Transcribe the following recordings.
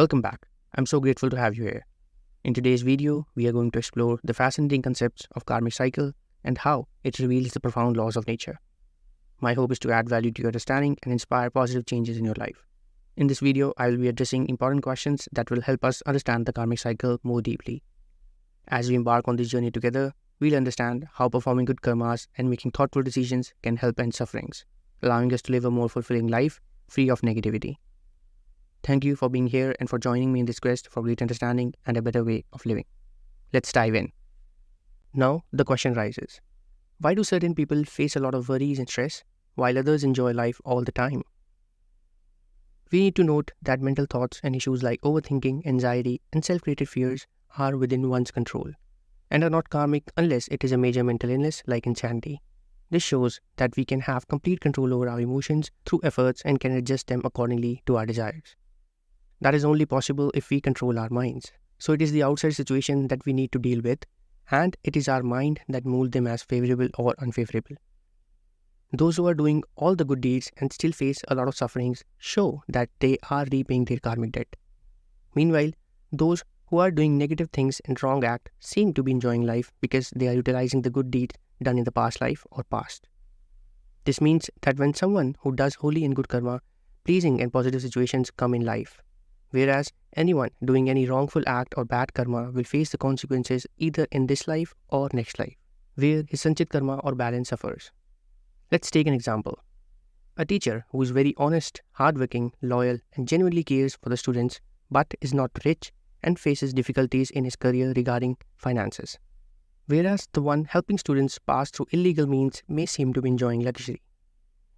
Welcome back. I'm so grateful to have you here. In today's video, we are going to explore the fascinating concepts of karmic cycle and how it reveals the profound laws of nature. My hope is to add value to your understanding and inspire positive changes in your life. In this video, I will be addressing important questions that will help us understand the karmic cycle more deeply. As we embark on this journey together, we'll understand how performing good karmas and making thoughtful decisions can help end sufferings, allowing us to live a more fulfilling life free of negativity. Thank you for being here and for joining me in this quest for great understanding and a better way of living. Let's dive in. Now, the question rises. Why do certain people face a lot of worries and stress while others enjoy life all the time? We need to note that mental thoughts and issues like overthinking, anxiety, and self-created fears are within one's control and are not karmic unless it is a major mental illness like insanity. This shows that we can have complete control over our emotions through efforts and can adjust them accordingly to our desires. That is only possible if we control our minds. So it is the outside situation that we need to deal with, and it is our mind that molds them as favorable or unfavorable. Those who are doing all the good deeds and still face a lot of sufferings show that they are repaying their karmic debt. Meanwhile, those who are doing negative things and wrong act seem to be enjoying life because they are utilizing the good deeds done in the past life or past. This means that when someone who does holy and good karma, pleasing and positive situations come in life, whereas anyone doing any wrongful act or bad karma will face the consequences either in this life or next life, where his sanchit karma or balance suffers. Let's take an example. A teacher who is very honest, hardworking, loyal, and genuinely cares for the students, but is not rich and faces difficulties in his career regarding finances. Whereas the one helping students pass through illegal means may seem to be enjoying luxury.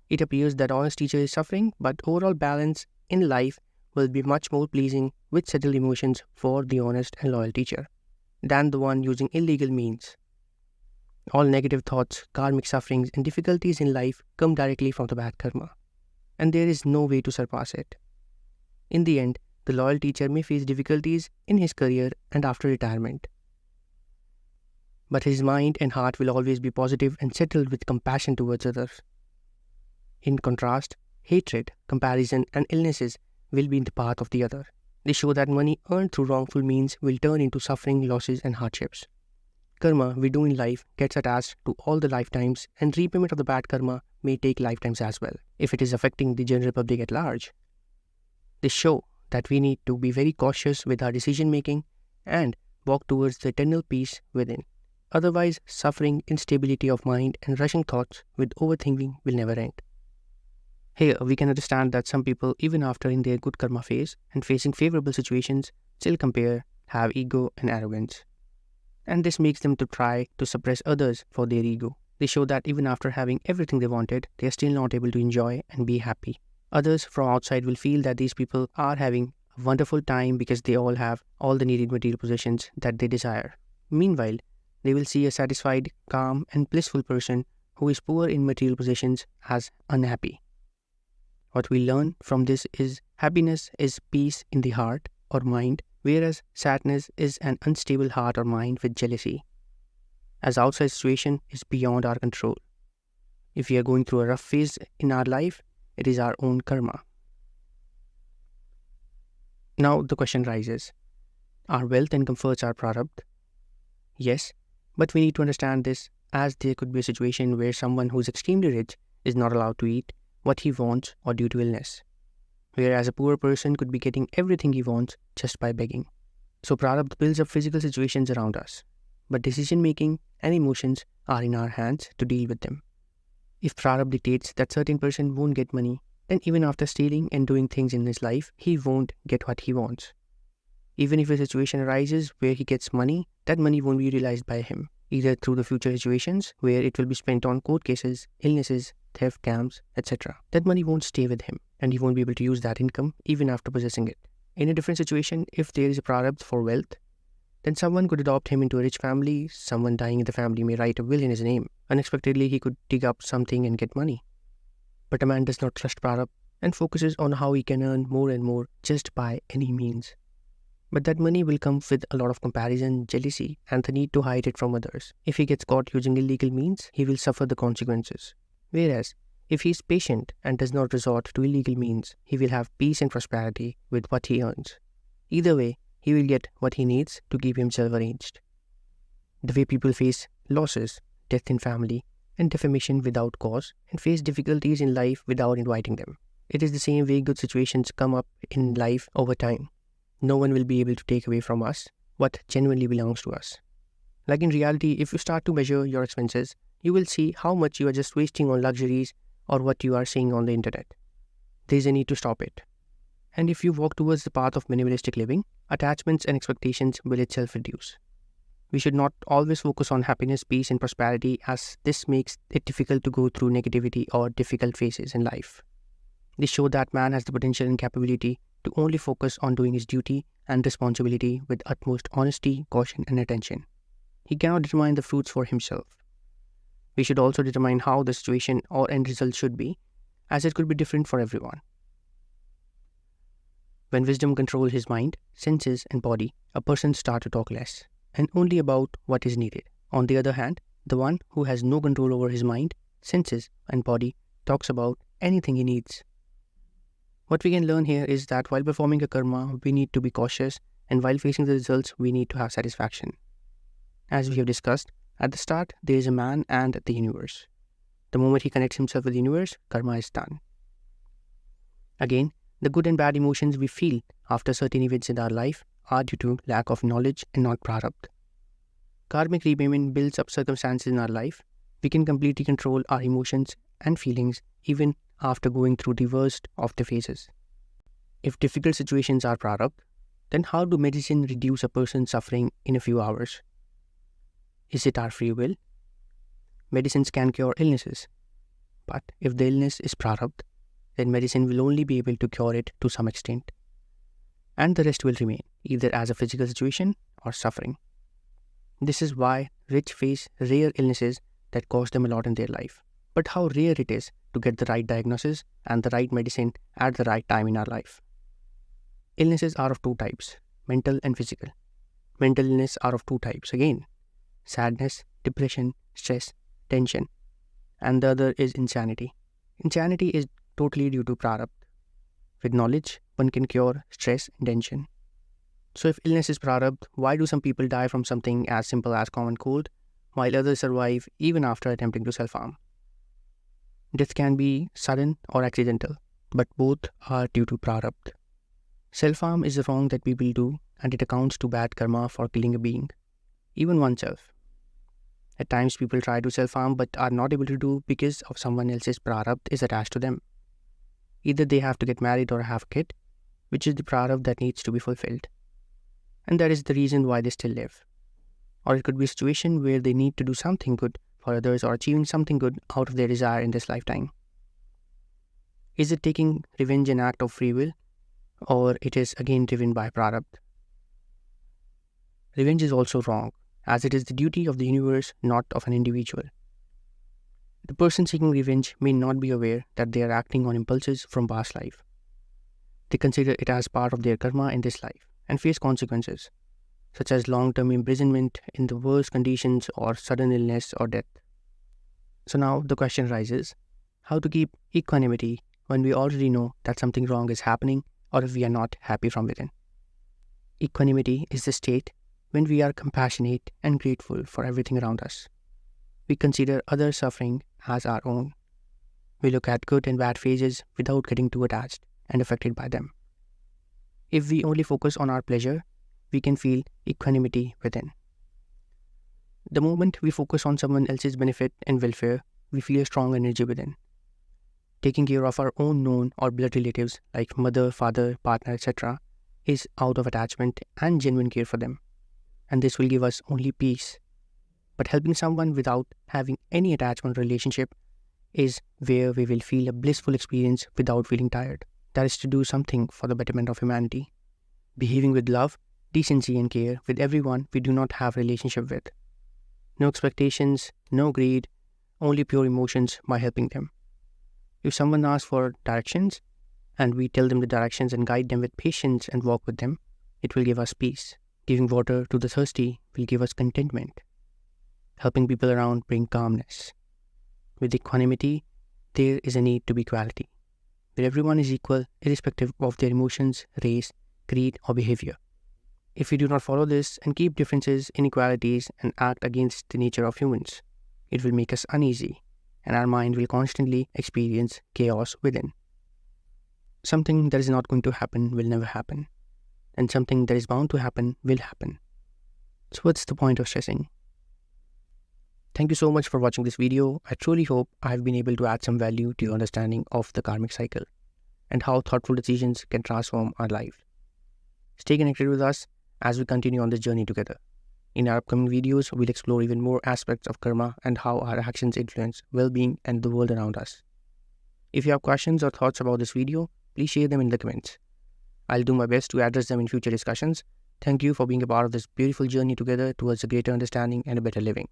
It appears that honest teacher is suffering, but overall balance in life will be much more pleasing with settled emotions for the honest and loyal teacher than the one using illegal means. All negative thoughts, karmic sufferings, and difficulties in life come directly from the bad karma, and there is no way to surpass it. In the end, the loyal teacher may face difficulties in his career and after retirement, but his mind and heart will always be positive and settled with compassion towards others. In contrast, hatred, comparison, and illnesses will be in the path of the other. They show that money earned through wrongful means will turn into suffering, losses, and hardships. Karma we do in life gets attached to all the lifetimes, and repayment of the bad karma may take lifetimes as well, if it is affecting the general public at large. They show that we need to be very cautious with our decision making and walk towards the eternal peace within. Otherwise, suffering, instability of mind, and rushing thoughts with overthinking will never end. Here, we can understand that some people, even after in their good karma phase and facing favorable situations, still compare, have ego and arrogance. And this makes them to try to suppress others for their ego. They show that even after having everything they wanted, they are still not able to enjoy and be happy. Others from outside will feel that these people are having a wonderful time because they all have all the needed material possessions that they desire. Meanwhile, they will see a satisfied, calm, and blissful person who is poor in material possessions as unhappy. What we learn from this is happiness is peace in the heart or mind, whereas sadness is an unstable heart or mind with jealousy, as outside situation is beyond our control. If we are going through a rough phase in our life, it is our own karma. Now the question rises, are wealth and comforts our prarabdha? Yes, but we need to understand this as there could be a situation where someone who is extremely rich is not allowed to eat what he wants or due to illness, whereas a poor person could be getting everything he wants just by begging. So prarabdha builds up physical situations around us, but decision making and emotions are in our hands to deal with them. If prarabdha dictates that certain person won't get money, then even after stealing and doing things in his life, he won't get what he wants. Even if a situation arises where he gets money, that money won't be utilized by him, either through the future situations where it will be spent on court cases, illnesses, theft, scams, etc. That money won't stay with him, and he won't be able to use that income even after possessing it. In a different situation, if there is a prarabdha for wealth, then someone could adopt him into a rich family, someone dying in the family may write a will in his name. Unexpectedly, he could dig up something and get money. But a man does not trust prarabdha and focuses on how he can earn more and more just by any means. But that money will come with a lot of comparison, jealousy, and the need to hide it from others. If he gets caught using illegal means, he will suffer the consequences. Whereas, if he is patient and does not resort to illegal means, he will have peace and prosperity with what he earns. Either way, he will get what he needs to keep himself arranged. The way people face losses, death in family, and defamation without cause, and face difficulties in life without inviting them. It is the same way good situations come up in life over time. No one will be able to take away from us what genuinely belongs to us. Like in reality, if you start to measure your expenses, you will see how much you are just wasting on luxuries or what you are seeing on the internet. There is a need to stop it. And if you walk towards the path of minimalistic living, attachments and expectations will itself reduce. We should not always focus on happiness, peace, and prosperity, as this makes it difficult to go through negativity or difficult phases in life. This shows that man has the potential and capability to only focus on doing his duty and responsibility with utmost honesty, caution, and attention. He cannot determine the fruits for himself. We should also determine how the situation or end result should be, as it could be different for everyone. When wisdom controls his mind, senses, and body, a person starts to talk less, and only about what is needed. On the other hand, the one who has no control over his mind, senses, and body talks about anything he needs. What we can learn here is that while performing a karma, we need to be cautious, and while facing the results, we need to have satisfaction. As we have discussed, at the start, there is a man and the universe. The moment he connects himself with the universe, karma is done. Again, the good and bad emotions we feel after certain events in our life are due to lack of knowledge and not prarabdha. Karmic repayment builds up circumstances in our life. We can completely control our emotions and feelings even after going through the worst of the phases. If difficult situations are prarabdha, then how do medicine reduce a person's suffering in a few hours? Is it our free will? Medicines can cure illnesses, but if the illness is prarabdha, then medicine will only be able to cure it to some extent, and the rest will remain, either as a physical situation or suffering. This is why rich face rare illnesses that cost them a lot in their life. But how rare it is to get the right diagnosis and the right medicine at the right time in our life. Illnesses are of two types, mental and physical. Mental illness are of two types again, sadness, depression, stress, tension, and the other is insanity. Insanity is totally due to prarabdha. With knowledge, one can cure stress and tension. So if illness is prarabdha, why do some people die from something as simple as common cold, while others survive even after attempting to self-harm? Death can be sudden or accidental, but both are due to prarabdha. Self-harm is a wrong that people do, and it accounts to bad karma for killing a being, even oneself. At times people try to self-harm but are not able to do because of someone else's prarabdha is attached to them. Either they have to get married or have a kid, which is the prarabdha that needs to be fulfilled. And that is the reason why they still live. Or it could be a situation where they need to do something good for others or achieving something good out of their desire in this lifetime. Is it taking revenge an act of free will, or it is again driven by prarabdha? Revenge is also wrong, as it is the duty of the universe, not of an individual. The person seeking revenge may not be aware that they are acting on impulses from past life. They consider it as part of their karma in this life and face consequences, such as long-term imprisonment in the worst conditions or sudden illness or death. So now the question arises, how to keep equanimity when we already know that something wrong is happening or if we are not happy from within? Equanimity is the state when we are compassionate and grateful for everything around us. We consider others' suffering as our own. We look at good and bad phases without getting too attached and affected by them. If we only focus on our pleasure, we can feel equanimity within. The moment we focus on someone else's benefit and welfare, we feel a strong energy within. Taking care of our own known or blood relatives like mother, father, partner, etc. is out of attachment and genuine care for them. And this will give us only peace. But helping someone without having any attachment relationship is where we will feel a blissful experience without feeling tired. That is to do something for the betterment of humanity. Behaving with love, decency and care with everyone we do not have a relationship with. No expectations, no greed, only pure emotions by helping them. If someone asks for directions and we tell them the directions and guide them with patience and walk with them, it will give us peace. Giving water to the thirsty will give us contentment. Helping people around bring calmness. With equanimity, there is a need to be equality, where everyone is equal irrespective of their emotions, race, greed, or behavior. If we do not follow this and keep differences, inequalities, and act against the nature of humans, it will make us uneasy, and our mind will constantly experience chaos within. Something that is not going to happen will never happen, and something that is bound to happen will happen. So what's the point of stressing? Thank you so much for watching this video. I truly hope I have been able to add some value to your understanding of the karmic cycle and how thoughtful decisions can transform our life. Stay connected with us as we continue on this journey together. In our upcoming videos, we'll explore even more aspects of karma and how our actions influence well-being and the world around us. If you have questions or thoughts about this video, please share them in the comments. I'll do my best to address them in future discussions. Thank you for being a part of this beautiful journey together towards a greater understanding and a better living.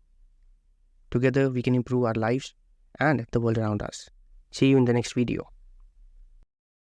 Together, we can improve our lives and the world around us. See you in the next video.